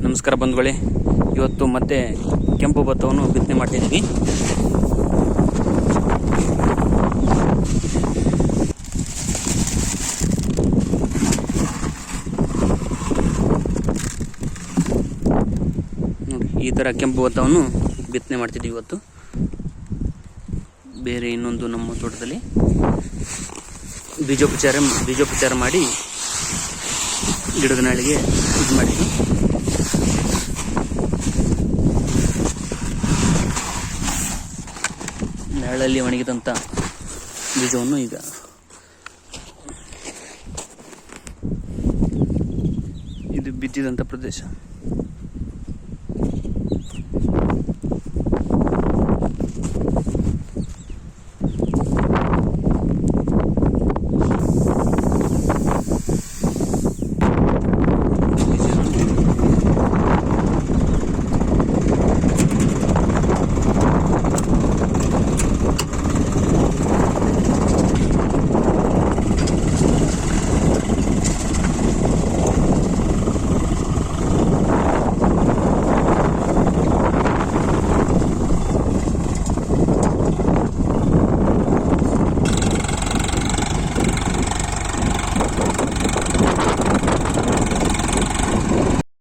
ನಮಸ್ಕಾರ ಬಂಧುಗಳೇ, ಇವತ್ತು ಮತ್ತೆ ಕೆಂಪು ಭತ್ತವನ್ನು ಬಿತ್ತನೆ ಮಾಡ್ತಿದ್ದೀವಿ. ನೋಡಿ, ಈ ಥರ ಕೆಂಪು ಭತ್ತವನ್ನು ಬಿತ್ತನೆ ಮಾಡ್ತಿದ್ದೀವಿ ಇವತ್ತು. ಬೇರೆ ಇನ್ನೊಂದು ನಮ್ಮ ತೋಟದಲ್ಲಿ ಬೀಜೋಪಚಾರ ಮಾಡಿ ಗಿಡದ ನಾಳಿಗೆ ಇದು ಮಾಡಿದ್ವಿ. ನೆರಳಲ್ಲಿ ಒಣಗಿದಂಥ ಬೀಜವನ್ನು ಈಗ ಇದು ಬಿತ್ತಿದಂಥ ಪ್ರದೇಶ.